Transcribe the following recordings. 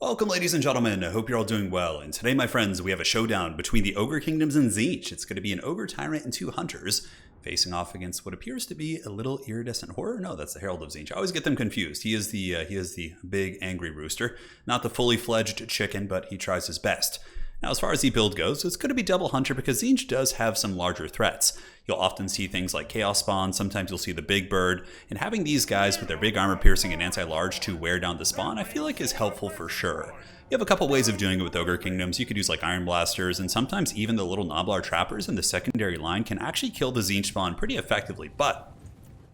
Welcome, ladies and gentlemen. I hope you're all doing well. And today, my friends, we have a showdown between the Ogre Kingdoms and Tzeentch. It's going to be an Ogre Tyrant and two Hunters facing off against what appears to be a little iridescent horror. No, that's the Herald of Tzeentch. I always get them confused. He is the big angry rooster, not the fully fledged chicken, but he tries his best. Now, as far as the build goes, it's going to be double Hunter because Tzeentch does have some larger threats. You'll often see things like Chaos Spawn, sometimes you'll see the Big Bird, and having these guys with their big armor piercing and anti-large to wear down the spawn, I feel like is helpful for sure. You have a couple ways of doing it with Ogre Kingdoms. You could use like Iron Blasters, and sometimes even the little Noblar Trappers in the secondary line can actually kill the Tzeentch spawn pretty effectively. But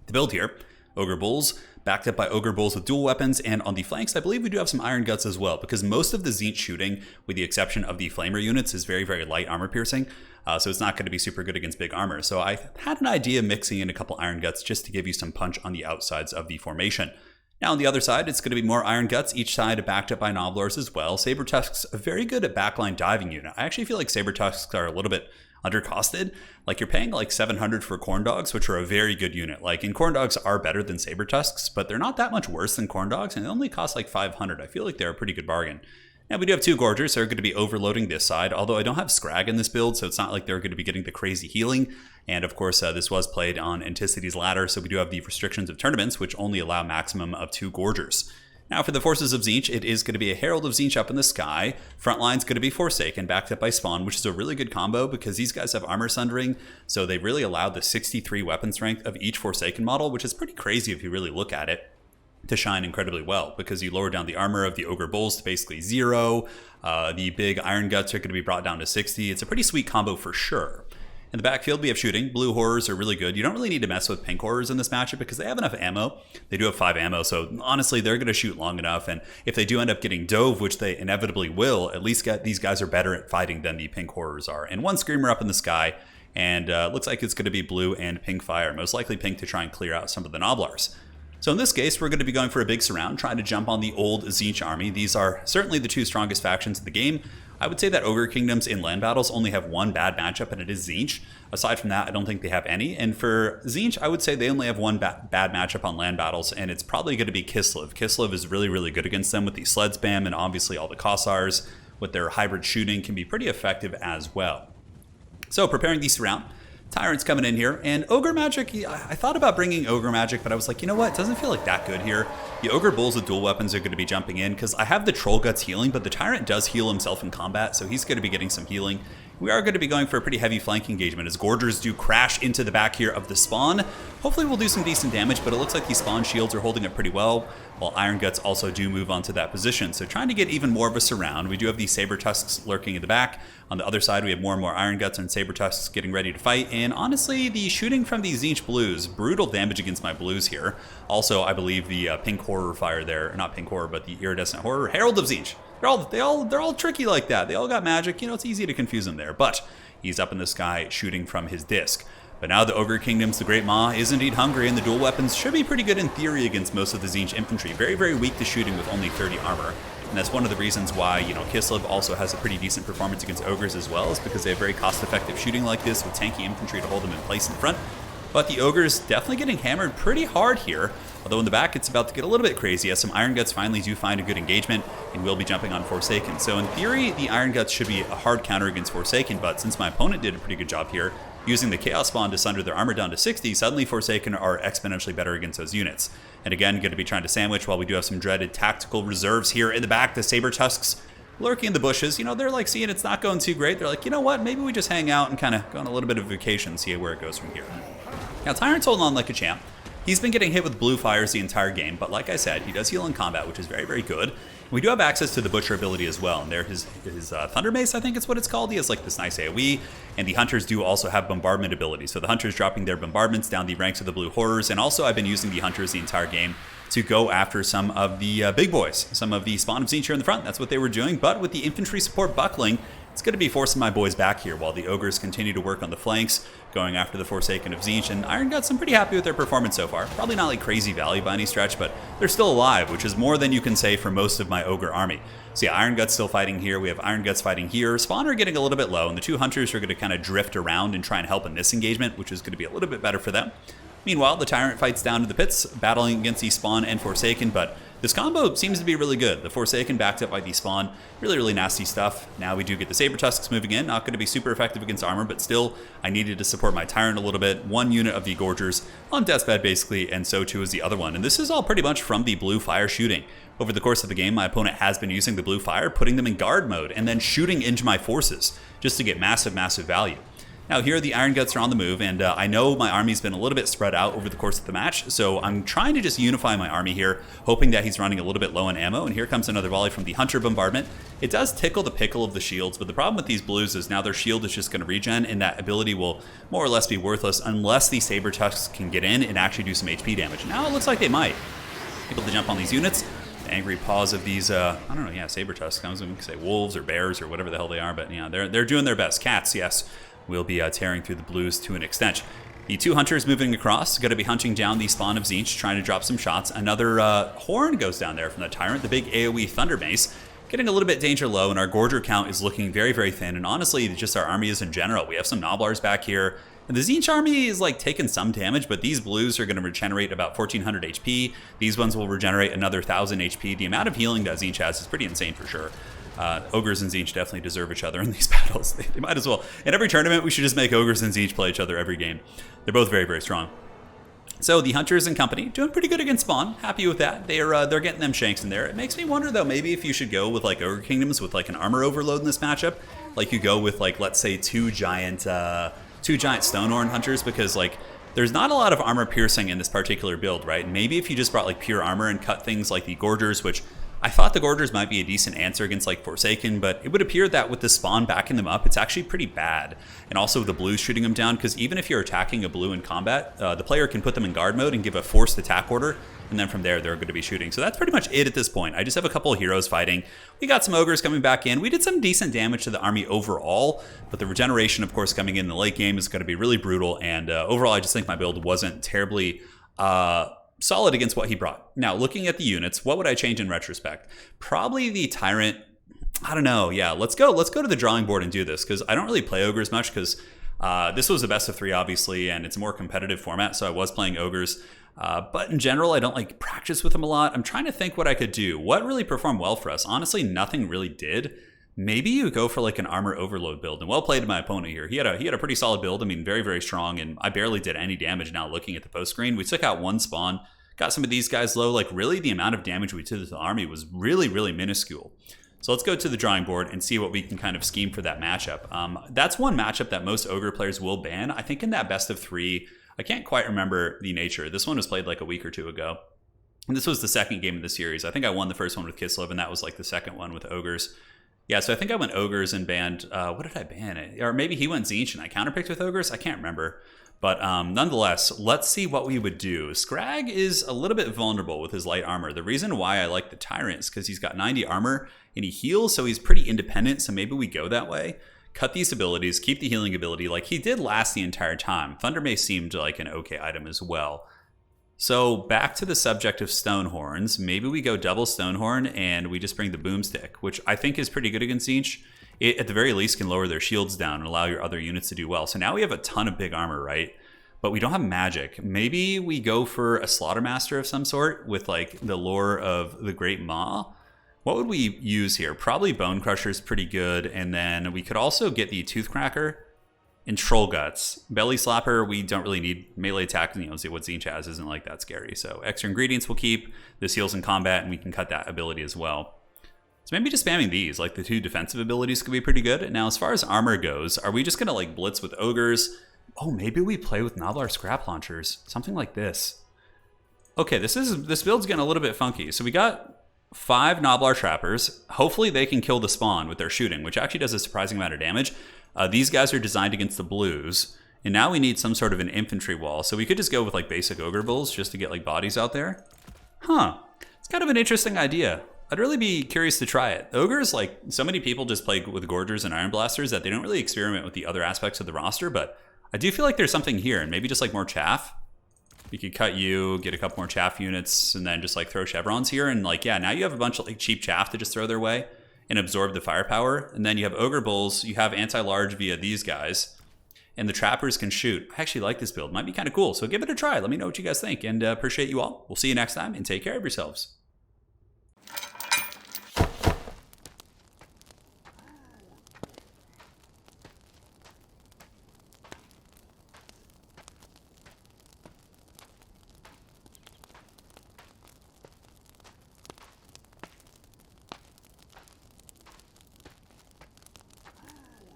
the build here, Ogre Bulls, backed up by Ogre Bulls with dual weapons, and on the flanks, I believe we do have some Iron Guts as well, because most of the Tzeentch shooting, with the exception of the Flamer units, is very, very light armor piercing, so it's not going to be super good against big armor. So I had an idea of mixing in a couple Iron Guts just to give you some punch on the outsides of the formation. Now on the other side, it's going to be more Iron Guts, each side backed up by Noblars as well. Saber Tusks are very good at backline diving unit. I actually feel like Saber Tusks are a little bit undercosted. Like, you're paying like 700 for Corn Dogs, which are a very good unit. Like, and Corn Dogs are better than Saber Tusks, but they're not that much worse than Corn Dogs, and they only cost like 500. I feel like they're a pretty good bargain. Now we do have two Gorgers, so they're going to be overloading this side, although I don't have Scrag in this build, so it's not like they're going to be getting the crazy healing. And of course, this was played on Anticity's Ladder, so we do have the restrictions of tournaments, which only allow maximum of two Gorgers. Now for the forces of Tzeentch, it is going to be a Herald of Tzeentch up in the sky. Front line's going to be Forsaken, backed up by Spawn, which is a really good combo because these guys have armor sundering, so they really allow the 63 weapon strength of each Forsaken model, which is pretty crazy if you really look at it, to shine incredibly well, because you lower down the armor of the Ogre Bulls to basically 0. The big Iron Guts are going to be brought down to 60. It's a pretty sweet combo for sure. In the backfield, we have shooting. Blue Horrors are really good. You don't really need to mess with Pink Horrors in this matchup because they have enough ammo. They do have 5 ammo, so honestly, they're going to shoot long enough. And if they do end up getting dove, which they inevitably will, at least these guys are better at fighting than the Pink Horrors are. And one Screamer up in the sky, and looks like it's going to be blue and pink fire. Most likely pink to try and clear out some of the Noblars. So in this case, we're going to be going for a big surround, trying to jump on the old Tzeentch army. These are certainly the two strongest factions in the game. I would say that Ogre Kingdoms in land battles only have one bad matchup, and it is Tzeentch. Aside from that, I don't think they have any. And for Tzeentch, I would say they only have one bad matchup on land battles, and it's probably going to be Kislev. Kislev is really, really good against them with the sled spam, and obviously all the Kossars with their hybrid shooting can be pretty effective as well. So preparing the surround. Tyrant's coming in here, and Ogre Magic, I thought about bringing Ogre Magic, but I was like, you know what, it doesn't feel like that good here. The Ogre Bulls with dual weapons are going to be jumping in, because I have the Troll Guts healing, but the Tyrant does heal himself in combat, so he's going to be getting some healing. We are going to be going for a pretty heavy flank engagement, as Gorgers do crash into the back here of the spawn. Hopefully we'll do some decent damage, but it looks like these spawn shields are holding it pretty well, while Iron Guts also do move on to that position. So trying to get even more of a surround. We do have these Saber Tusks lurking in the back. On the other side, we have more and more Iron Guts and Saber Tusks getting ready to fight. And honestly, the shooting from these Tzeentch Blues, brutal damage against my Blues here. Also, I believe the Pink Horror fire there, not Pink Horror, but the Iridescent Horror, Herald of Tzeentch. They're all tricky like that. They all got magic. You know, it's easy to confuse them there. But he's up in the sky shooting from his disc. But now the Ogre Kingdoms, the Great Maw, is indeed hungry, and the dual weapons should be pretty good in theory against most of the Tzeentch infantry. Very, very weak to shooting with only 30 armor. And that's one of the reasons why, you know, Kislev also has a pretty decent performance against Ogres as well, is because they have very cost-effective shooting like this with tanky infantry to hold them in place in front. But the Ogres definitely getting hammered pretty hard here, although in the back it's about to get a little bit crazy as some Iron Guts finally do find a good engagement and will be jumping on Forsaken. So in theory, the Iron Guts should be a hard counter against Forsaken, but since my opponent did a pretty good job here, using the Chaos Spawn to sunder their armor down to 60, suddenly Forsaken are exponentially better against those units. And again, going to be trying to sandwich while we do have some dreaded tactical reserves here in the back. The Saber Tusks lurking in the bushes. You know, they're like seeing it's not going too great. They're like, you know what, maybe we just hang out and kind of go on a little bit of vacation, see where it goes from here. Now, Tyrant's holding on like a champ. He's been getting hit with blue fires the entire game, but like I said, he does heal in combat, which is very, very good. We do have access to the Butcher ability as well, and there his Thunder Mace, I think it's what it's called. He has like this nice AoE, and the Hunters do also have Bombardment ability. So the Hunters dropping their bombardments down the ranks of the Blue Horrors, and also I've been using the Hunters the entire game to go after some of the big boys, some of the Spawn of Tzeentch here in the front. That's what they were doing, but with the infantry support buckling, it's going to be forcing my boys back here while the Ogres continue to work on the flanks, going after the Forsaken of Tzeentch. And Iron Guts, I'm pretty happy with their performance so far. Probably not like crazy value by any stretch, but they're still alive, which is more than you can say for most of my Ogre army. So yeah, Iron Guts still fighting here. We have Iron Guts fighting here. Spawn are getting a little bit low, and the two Hunters are going to kind of drift around and try and help in this engagement, which is going to be a little bit better for them. Meanwhile, the Tyrant fights down to the pits, battling against the Spawn and Forsaken, but this combo seems to be really good. The Forsaken backed up by the Spawn, really nasty stuff. Now we do get the Saber Tusks moving in, not going to be super effective against armor, but still, I needed to support my Tyrant a little bit. One unit of the Gorgers on deathbed basically, and so too is the other one. And this is all pretty much from the blue fire shooting. Over the course of the game, my opponent has been using the blue fire, putting them in guard mode, and then shooting into my forces, just to get massive value. Now here the Iron Guts are on the move, and I know my army's been a little bit spread out over the course of the match, so I'm trying to just unify my army here, hoping that he's running a little bit low on ammo, and here comes another volley from the Hunter Bombardment. It does tickle the pickle of the shields, but the problem with these blues is now their shield is just going to regen, and that ability will more or less be worthless unless the Saber Tusks can get in and actually do some HP damage. Now it looks like they might. Able to jump on these units. The angry paws of these, I don't know, yeah, Saber Tusks. I was going to say wolves or bears or whatever the hell they are, but yeah, they're doing their best. Cats, yes. Will be tearing through the blues to an extent. The two hunters moving across, going to be hunting down the Spawn of Tzeentch, trying to drop some shots. Another horn goes down there from the Tyrant, the big AoE Thunder Mace, getting a little bit danger low, and our Gorger count is looking very thin, and honestly, just our army is in general. We have some Noblars back here, and the Tzeentch army is like taking some damage, but these blues are going to regenerate about 1400 HP. These ones will regenerate another 1000 HP. The amount of healing that Tzeentch has is pretty insane for sure. Ogres and Tzeentch definitely deserve each other in these battles. They might as well. In every tournament, we should just make Ogres and Tzeentch play each other every game. They're both very strong. So the Hunters and company doing pretty good against Spawn. Happy with that. They're getting them shanks in there. It makes me wonder though, maybe if you should go with like Ogre Kingdoms with like an armor overload in this matchup, like you go with like let's say two giant Stonehorn Hunters, because like there's not a lot of armor piercing in this particular build, right? Maybe if you just brought like pure armor and cut things like the Gorgers, which I thought the Gorgers might be a decent answer against like Forsaken, but it would appear that with the Spawn backing them up, it's actually pretty bad. And also the blues shooting them down, because even if you're attacking a blue in combat, the player can put them in guard mode and give a forced attack order, and then from there they're going to be shooting. So that's pretty much it at this point. I just have a couple of heroes fighting. We got some Ogres coming back in. We did some decent damage to the army overall, but the regeneration, of course, coming in the late game is going to be really brutal, and overall I just think my build wasn't terribly solid against what he brought. Now, looking at the units, what would I change in retrospect? Probably the Tyrant. I don't know. Yeah, let's go to the drawing board and do this, because I don't really play Ogres much, because this was a best of 3, obviously, and it's a more competitive format, so I was playing Ogres. But in general, I don't like practice with them a lot. I'm trying to think what I could do. What really performed well for us? Honestly, nothing really did. Maybe you go for like an armor overload build, and well played to my opponent here. He had a pretty solid build. I mean, very strong, and I barely did any damage now looking at the post screen. We took out one Spawn, got some of these guys low. Like really the amount of damage we did to the army was really minuscule. So let's go to the drawing board and see what we can kind of scheme for that matchup. That's one matchup that most Ogre players will ban. I think in that best of 3, I can't quite remember the nature. This one was played like a week or two ago. And this was the second game of the series. I think I won the first one with Kislev, and that was like the second one with Ogres. Yeah, so I think I went Ogres and banned, what did I ban? Or maybe he went Tzeentch and I counterpicked with Ogres? I can't remember. But nonetheless, let's see what we would do. Scrag is a little bit vulnerable with his light armor. The reason why I like the Tyrant is because he's got 90 armor and he heals, so he's pretty independent, so maybe we go that way. Cut these abilities, keep the healing ability like he did last the entire time. Thunder Mace seemed like an okay item as well. So back to the subject of Stonehorns, maybe we go double Stonehorn and we just bring the Boomstick, which I think is pretty good against Tzeentch. It, at the very least, can lower their shields down and allow your other units to do well. So now we have a ton of big armor, right? But we don't have magic. Maybe we go for a Slaughtermaster of some sort with like the lore of the Great Maw. What would we use here? Probably Bone Crusher is pretty good. And then we could also get the Toothcracker and Troll Guts. Belly Slapper, we don't really need melee attack. You know, what Tzeentch has isn't like that scary. So extra ingredients we'll keep. This heals in combat, and we can cut that ability as well. So maybe just spamming these, like the 2 defensive abilities could be pretty good. Now, as far as armor goes, are we just going to like blitz with Ogres? Oh, maybe we play with Noblar Scrap Launchers. Something like this. Okay, this build's getting a little bit funky. So we got 5 Noblar Trappers. Hopefully they can kill the Spawn with their shooting, which actually does a surprising amount of damage. These guys are designed against the blues. And now we need some sort of an infantry wall. So we could just go with like basic Ogre Bulls just to get like bodies out there. Huh. It's kind of an interesting idea. I'd really be curious to try it. Ogres, like, so many people just play with Gorgers and Iron Blasters that they don't really experiment with the other aspects of the roster, but I do feel like there's something here, and maybe just like more chaff. We could cut you, get a couple more chaff units, and then just like throw chevrons here, and like, yeah, now you have a bunch of like cheap chaff to just throw their way and absorb the firepower. And then you have Ogre Bulls, you have anti-large via these guys. and the trappers can shoot. I actually like this build. Might be kind of cool. So give it a try. Let me know what you guys think, and appreciate you all. We'll see you next time, and take care of yourselves.